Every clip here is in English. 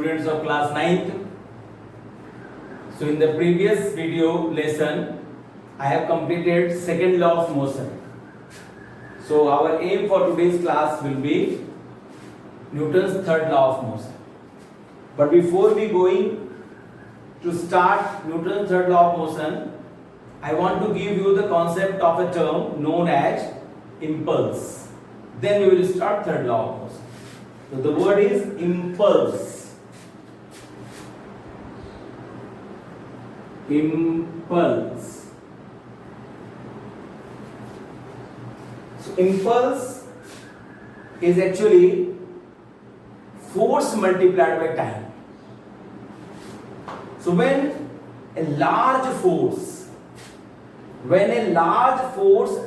students of class 9th. So in the previous video lesson I have completed second law of motion. So our aim for today's class will be Newton's third law of motion. But before we going to start Newton's third law of motion, I want to give you the concept of a term known as impulse. Then we will start third law of motion. So the word is impulse. Impulse. So impulse is actually force multiplied by time. So when a large force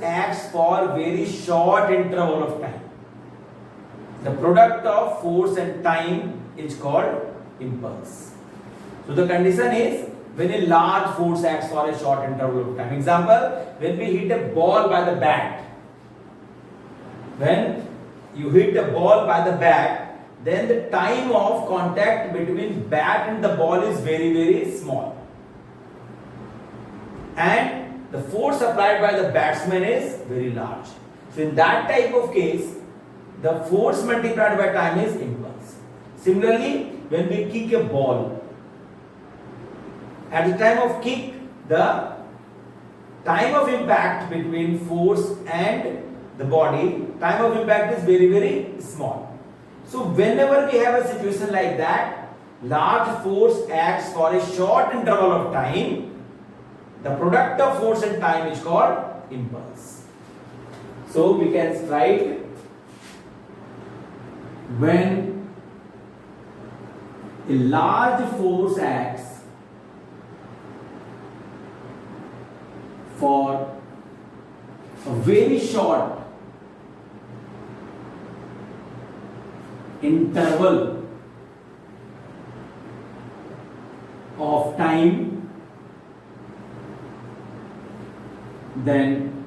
acts for very short interval of time, the product of force and time is called impulse. So the condition is when a large force acts for a short interval of time. Example, when we hit a ball by the bat. When you hit a ball by the bat, then the time of contact between bat and the ball is very, very small. And the force applied by the batsman is very large. So in that type of case, the force multiplied by time is impulse. Similarly, when we kick a ball, at the time of kick, the time of impact between force and the body, time of impact is very, very small. So whenever we have a situation like that, large force acts for a short interval of time, the product of force and time is called impulse. So we can write when a large force acts for a very short interval of time, then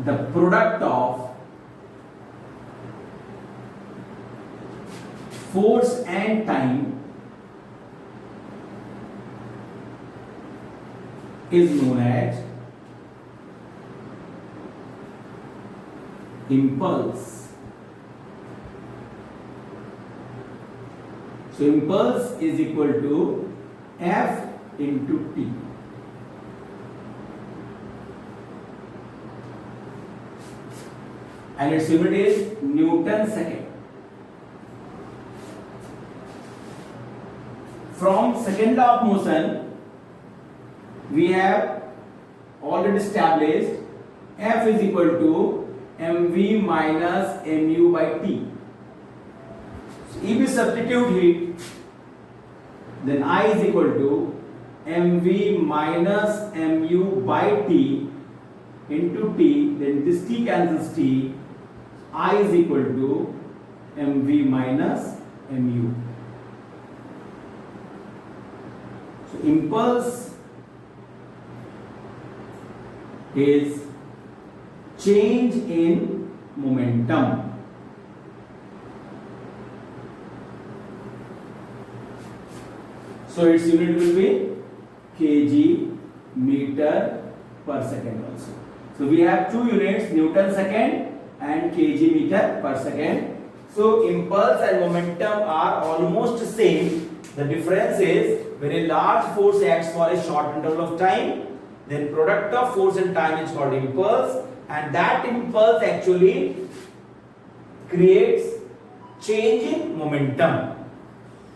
the product of force and time is known as impulse. So impulse is equal to F into T. And its unit is Newton second. From second law of motion, we have already established F is equal to mv minus mu by t. So if we substitute it, then I is equal to mv minus mu by t into t, then this t cancels t, I is equal to mv minus mu. So impulse is change in momentum. So its unit will be kg meter per second also. So we have two units, Newton second and kg meter per second. So impulse and momentum are almost same. The difference is when a large force acts for a short interval of time, then product of force and time is called impulse, and that impulse actually creates change in momentum.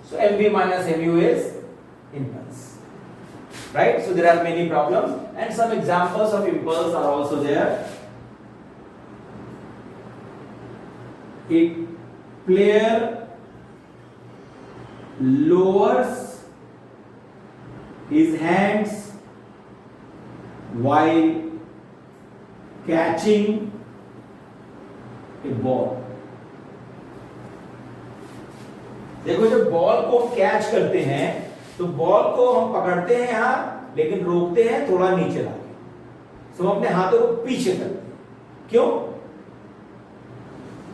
So mv minus mu is impulse, right? So there are many problems and some examples of impulse are also there. A player lowers his hands while catching a ball. देखो जब ball को catch करते हैं तो ball को हम पकड़ते हैं यहाँ, लेकिन रोकते हैं थोड़ा नीचे लाके। तो हम अपने हाथों को पीछे करते हैं। क्यों?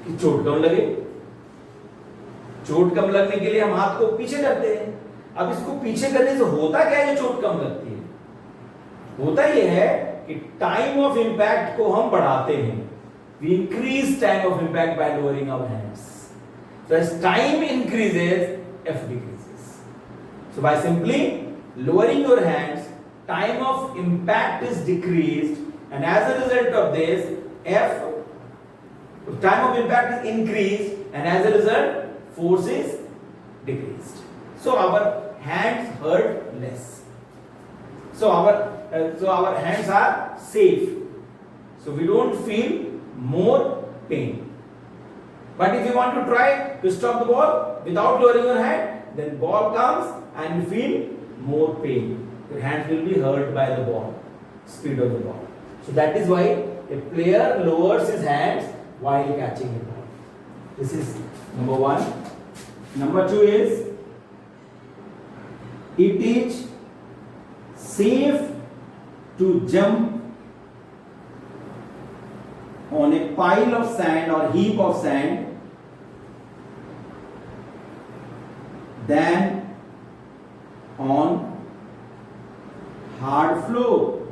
कि चोट कम लगे। चोट कम लगने के लिए हम हाथ को पीछे करते हैं। अब इसको पीछे करने से होता क्या है जो चोट कम लगती है? होता यह है कि टाइम ऑफ इंपैक्ट को हम बढ़ाते हैं। We increase time of impact by lowering our hands. So as time increases, F decreases. So by simply lowering your hands, time of impact is decreased, and as a result of this, time of impact is increased, and as a result, force is decreased. So our hands hurt less. So our hands are safe. So we don't feel more pain. But if you want to try to stop the ball without lowering your hand, then ball comes and you feel more pain. Your hands will be hurt by the ball, speed of the ball. So that is why a player lowers his hands while catching the ball. This is number one. Number two is, it is safe to jump on a pile of sand or heap of sand than on hard floor.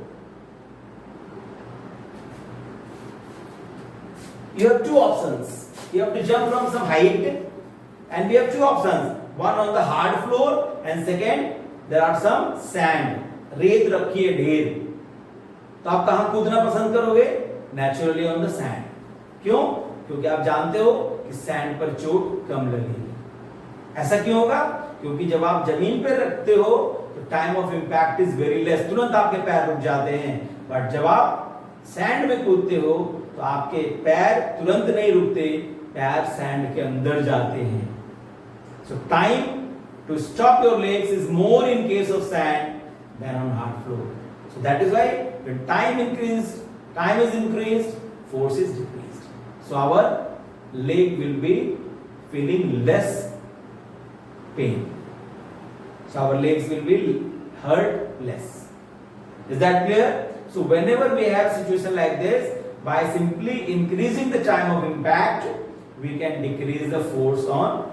You have two options. You have to jump from some height, and we have two options. One on the hard floor, and second there are some sand. रेत रखी है ढेर, तो आप कहां कूदना पसंद करोगे? Naturally on the sand. क्यों? क्योंकि आप जानते हो कि सैंड पर चोट कम लगेगी. ऐसा क्यों होगा? क्योंकि जब आप जमीन पर रखते हो तो time of impact is very less, तुरंत आपके पैर रुक जाते हैं. बट जब आप सैंड में कूदते हो तो आपके पैर तुरंत नहीं रुकते, पैर सैंड के अंदर जाते हैं. So time to stop your legs is more in case of sand than on hard floor. So that is why when time is increased, force is decreased. So our leg will be feeling less pain. So our legs will be hurt less. Is that clear? So whenever we have situation like this, by simply increasing the time of impact, we can decrease the force on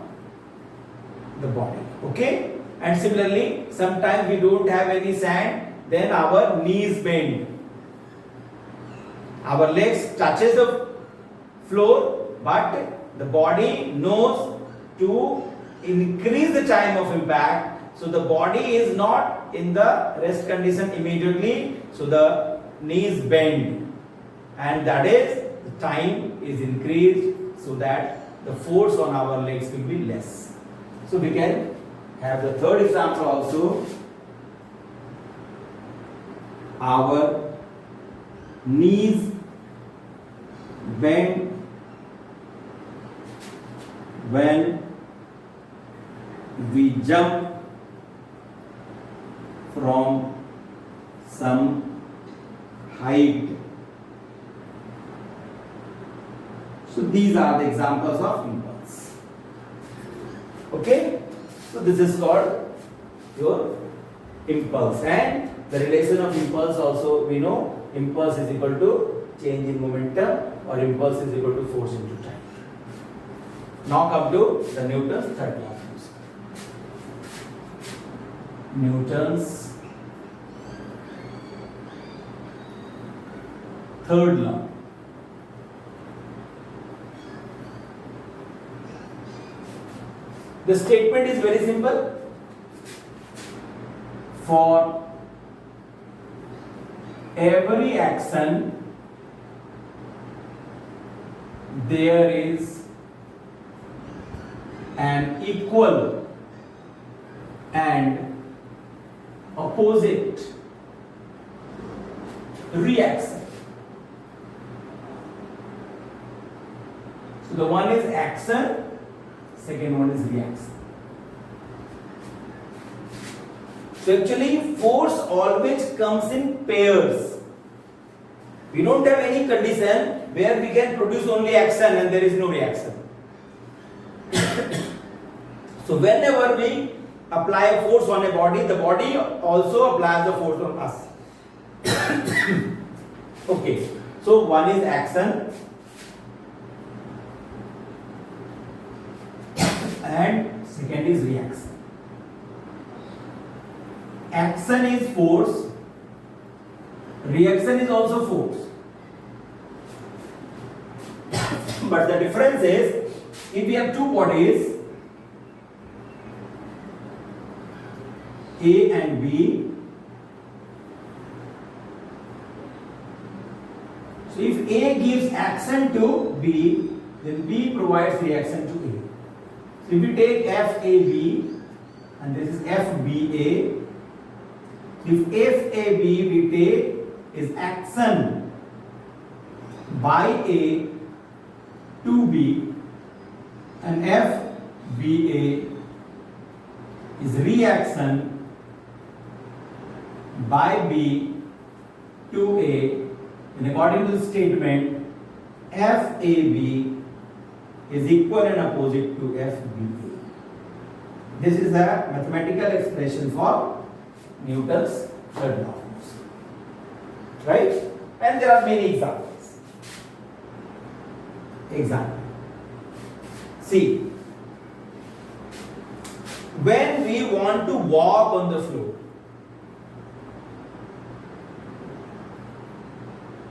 the body. Okay? And similarly, sometimes we don't have any sand, then our knees bend. Our legs touches the floor, but the body knows to increase the time of impact. So the body is not in the rest condition immediately. So the knees bend, and that is the time is increased so that the force on our legs will be less. So we can have the third example also. Our knees bend when we jump from some height. So these are the examples of impulse. Okay? So this is called your impulse, and the relation of impulse also we know. Impulse is equal to change in momentum, or impulse is equal to force into time. Now come to the Newton's third law. Newton's third law. The statement is very simple. For every action, there is an equal and opposite reaction. So the one is action, second one is reaction. So actually force always comes in pairs. We don't have any condition where we can produce only action and there is no reaction. So whenever we apply a force on a body, the body also applies the force on us. Okay, so one is action and second is reaction. Action is force, reaction is also force. But the difference is, if we have two bodies, A and B, so if A gives action to B, then B provides reaction to A. So if we take FAB and this is FBA, if FAB we take is action by A to B and FBA is reaction by B to A, and according to the statement, FAB is equal and opposite to FBA. This is the mathematical expression for Newton's third law of motion. Right? And there are many examples. Example. See, when we want to walk on the floor,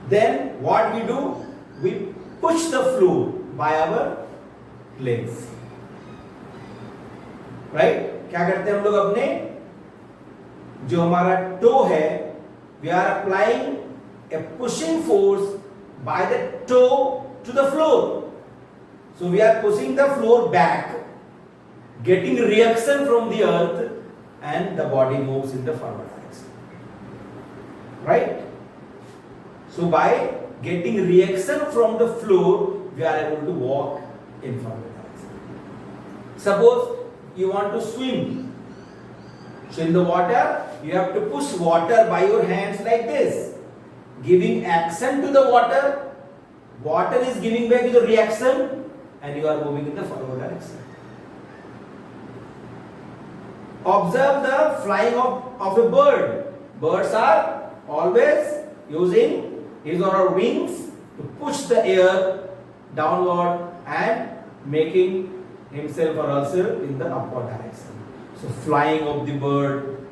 then what we do? We push the floor by our legs. Right? क्या करते हैं हम लोग अपने जो हमारा to है, we are applying a pushing force by the toe to the floor. So we are pushing the floor back, getting reaction from the earth, and the body moves in the forward direction. Right? So by getting reaction from the floor, we are able to walk in forward direction. Suppose you want to swim. So in the water, you have to push water by your hands like this, giving action to the water. Water is giving back the reaction, and you are moving in the forward direction. Observe the flying of a bird. Birds are always using his or her wings to push the air downward and making himself or herself in the upward direction. So flying of the bird,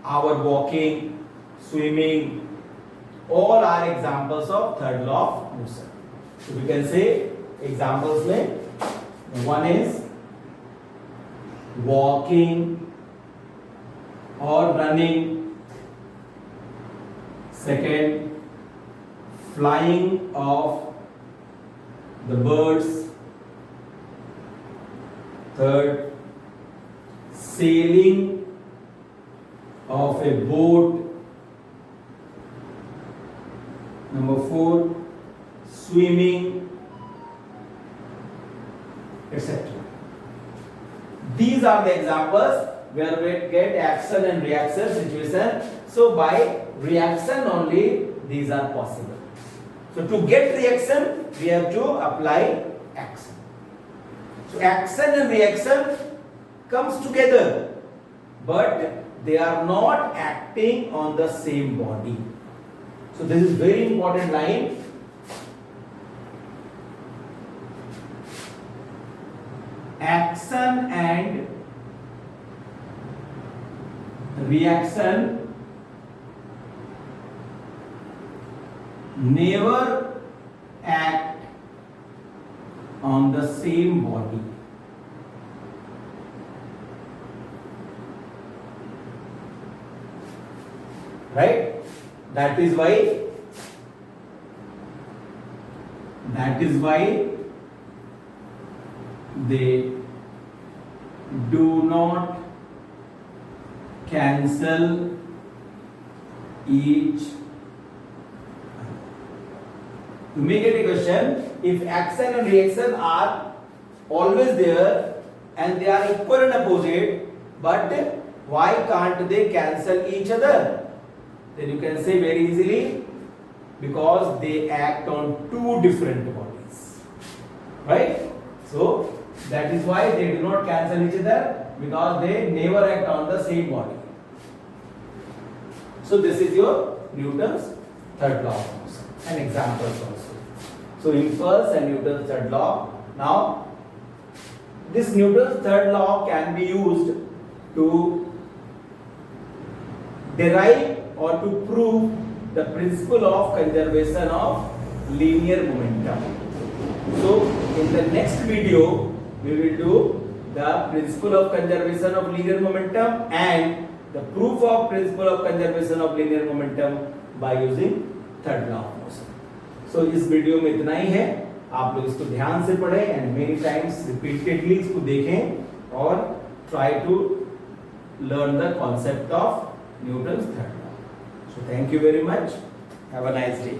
our walking, swimming, all are examples of third law of motion. So we can say examples में one is walking or running, second flying of the birds, third sailing of a boat, number 4 swimming, etc. These are the examples where we get action and reaction situation. So by reaction only these are possible. So to get reaction we have to apply action. So action and reaction comes together, but they are not acting on the same body. So this is very important line. Action and reaction never act on the same body. Right? That is why they do not cancel each. To make it a question, if action and reaction are always there and they are equal and opposite, but why can't they cancel each other? Then you can say very easily, because they act on two different bodies. Right? So that is why they do not cancel each other, because they never act on the same body. So this is your Newton's third law of motion and examples also. So impulse and Newton's third law. Now this Newton's third law can be used to derive or to prove the principle of conservation of linear momentum. So in the next video we will do the principle of conservation of linear momentum and the proof of principle of conservation of linear momentum by using third law of motion. So इस video में इतना ही है, आप लोग इसको ध्यान से पढ़ें एंड मेनी टाइम्स रिपीटेडली इसको देखें और try to learn the concept of Newton's third law. So thank you very much. Have a nice day.